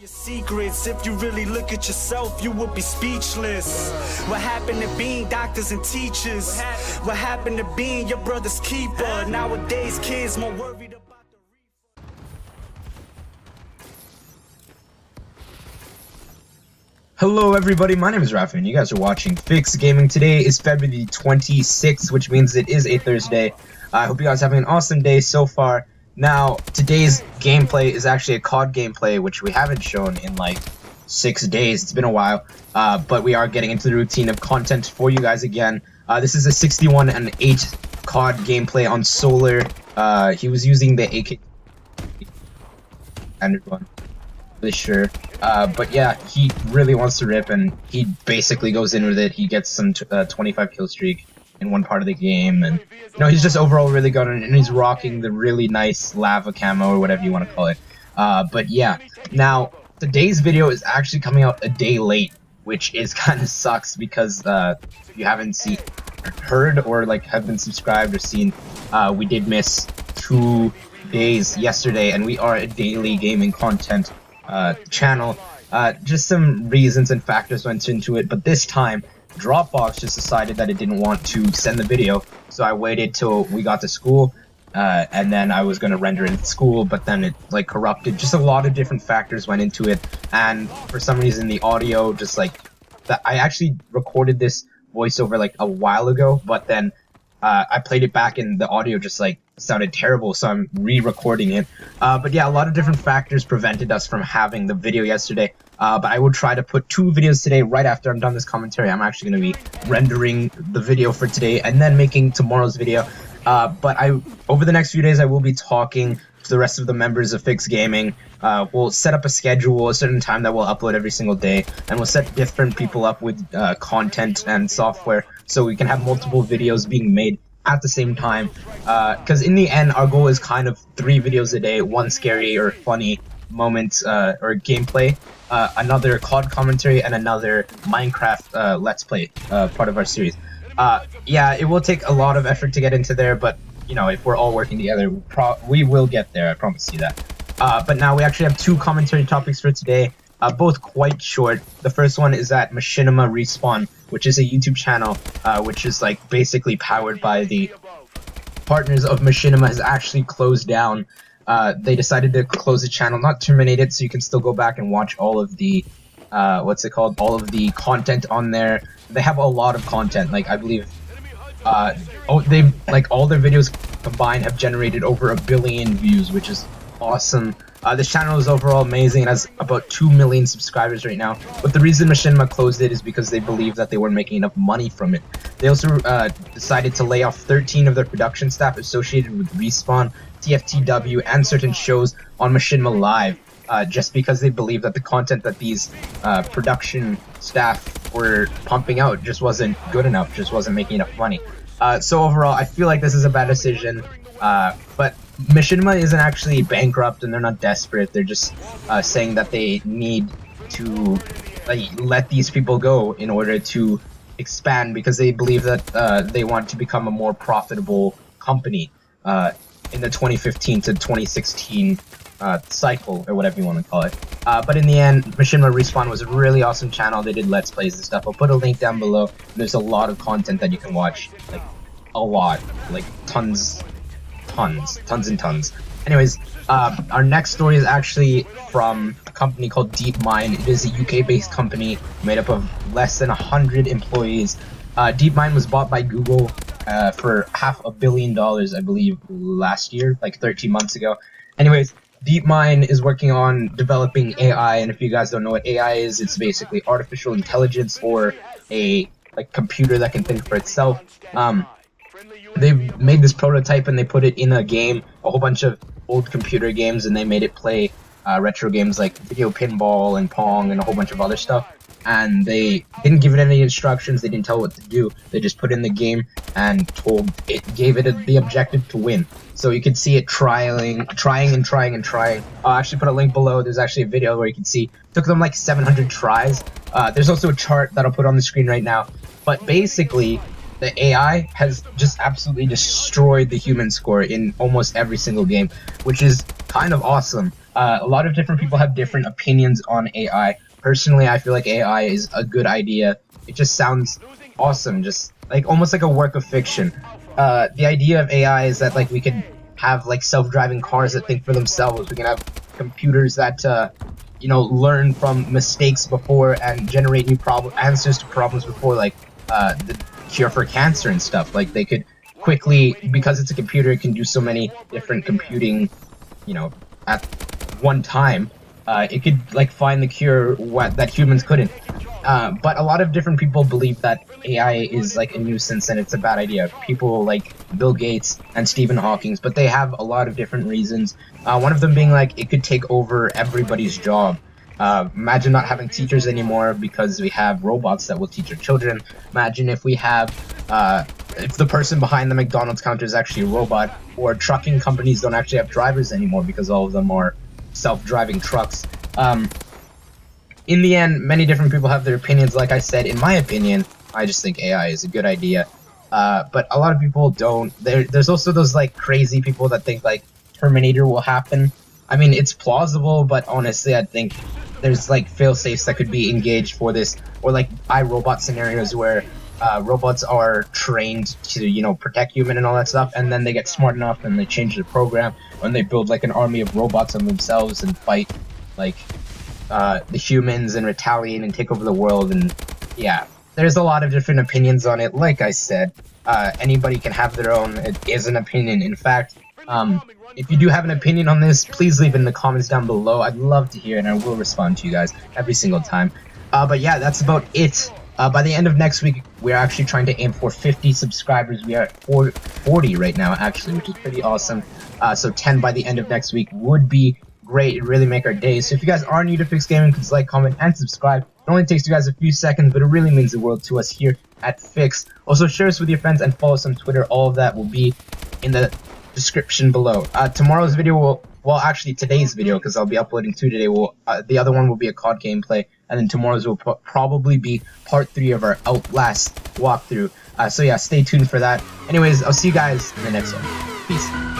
Your secrets, if you really look at yourself, you would be speechless. What happened to being doctors and teachers? What happened to being your brother's keeper? Nowadays, kids more worried about the Hello everybody, my name is Rafael and you guys are watching FiKZ Gaming. Today is February 26th, which means it is a Thursday. I hope you guys are having an awesome day so far. Now, today's gameplay is actually a COD gameplay, which we haven't shown in like 6 days. It's been a while, but we are getting into the routine of content for you guys again. This is a 61 and 8 COD gameplay on Solar. He was using the AK and one. Really sure, but yeah, he really wants to rip, and he basically goes in with it. He gets some 25 kill streak in one part of the game, and you know, he's just overall really good, and he's rocking the really nice lava camo or whatever you want to call it. But yeah, now today's video is actually coming out a day late, which is kind of sucks because if you haven't heard or like have been subscribed or seen, we did miss 2 days yesterday, and we are a daily gaming content channel. Just some reasons and factors went into it, but this time Dropbox just decided that it didn't want to send the video, so I waited till we got to school, and then I was going to render it at school, but then it like corrupted. Just a lot of different factors went into it, and for some reason the audio just like that. I actually recorded this voiceover like a while ago, but then I played it back and the audio just like sounded terrible, so I'm re-recording it. But yeah, a lot of different factors prevented us from having the video yesterday. But I will try to put 2 videos today right after I'm done this commentary. I'm actually going to be rendering the video for today and then making tomorrow's video. But over the next few days I will be talking to the rest of the members of FiKZ Gaming. We'll set up a schedule, a certain time that we'll upload every single day, and we'll set different people up with content and software so we can have multiple videos being made at the same time, because in the end our goal is kind of 3 videos a day, 1 scary or funny moment or gameplay, another COD commentary, and another Minecraft let's play part of our series. Yeah, it will take a lot of effort to get into there, but you know, if we're all working together, we will get there, I promise you that. But now we actually have 2 commentary topics for today, both quite short. The first one is that Machinima Respawn, which is a YouTube channel, which is like basically powered by the partners of Machinima, has actually closed down. They decided to close the channel, not terminate it, so you can still go back and watch all of the all of the content on there. They have a lot of content, like I believe they've like all their videos combined have generated over 1 billion views, which is awesome. This channel is overall amazing. It has about 2 million subscribers right now, but the reason Machinima closed it is because they believe that they weren't making enough money from it. They also decided to lay off 13 of their production staff associated with Respawn, TFTW, and certain shows on Machinima Live, just because they believe that the content that these production staff were pumping out just wasn't good enough, just wasn't making enough money. So overall, I feel like this is a bad decision, but Machinima isn't actually bankrupt and they're not desperate. They're just saying that they need to let these people go in order to expand, because they believe that they want to become a more profitable company in the 2015 to 2016 cycle, or whatever you want to call it. But in the end, Machinima Respawn was a really awesome channel. They did Let's Plays and stuff. I'll put a link down below. There's a lot of content that you can watch, like a lot, like tons and tons. Anyways, our next story is actually from a company called DeepMind. It is a UK-based company made up of less than 100 employees. DeepMind was bought by Google for $500 million, I believe, last year, like 13 months ago. Anyways, DeepMind is working on developing AI, and if you guys don't know what AI is, it's basically artificial intelligence, or a computer that can think for itself. They've made this prototype and they put it in a game, a whole bunch of old computer games, and they made it play retro games like video pinball and Pong and a whole bunch of other stuff. And they didn't give it any instructions, they didn't tell it what to do, they just put in the game and gave it the objective to win. So you can see it trying. I'll actually put a link below. There's actually a video where you can see it took them like 700 tries. There's also a chart that I'll put on the screen right now, but basically the AI has just absolutely destroyed the human score in almost every single game, which is kind of awesome. A lot of different people have different opinions on AI. Personally, I feel like AI is a good idea. It just sounds awesome, just like almost like a work of fiction. The idea of AI is that like we could have like self-driving cars that think for themselves. We can have computers that you know, learn from mistakes before and generate new answers to problems before, like the cure for cancer and stuff. Like they could quickly, because it's a computer, it can do so many different computing, you know, at one time. It could like find the cure that humans couldn't. But a lot of different people believe that AI is like a nuisance and it's a bad idea. People like Bill Gates and Stephen Hawking, but they have a lot of different reasons. One of them being like it could take over everybody's job. Imagine not having teachers anymore because we have robots that will teach our children. Imagine if we have, if the person behind the McDonald's counter is actually a robot, or trucking companies don't actually have drivers anymore because all of them are self-driving trucks. In the end, many different people have their opinions. Like I said, in my opinion, I just think AI is a good idea. But a lot of people don't. There's also those like crazy people that think like Terminator will happen. I mean, it's plausible, but honestly, I think there's like fail-safes that could be engaged for this, or like iRobot scenarios where robots are trained to, you know, protect human and all that stuff, and then they get smart enough and they change the program, and they build like an army of robots on themselves and fight like the humans and retaliate and take over the world. And yeah, there's a lot of different opinions on it. Like I said, anybody can have their own. It is an opinion. In fact, if you do have an opinion on this, please leave it in the comments down below. I'd love to hear it, and I will respond to you guys every single time. But yeah, that's about it. By the end of next week, we're actually trying to aim for 50 subscribers. We are at 40 right now, actually, which is pretty awesome. So 10 by the end of next week would be great. It really make our days. So if you guys are new to FiKZ Gaming, please like, comment, and subscribe. It only takes you guys a few seconds, but it really means the world to us here at FiKZ. Also, share us with your friends and follow us on Twitter. All of that will be in the description below. Tomorrow's video will, well, actually today's video, because I'll be uploading 2 today, will the other one will be a COD gameplay, and then tomorrow's will probably be part 3 of our Outlast walkthrough. So yeah, stay tuned for that. Anyways, I'll see you guys in the next one. Peace.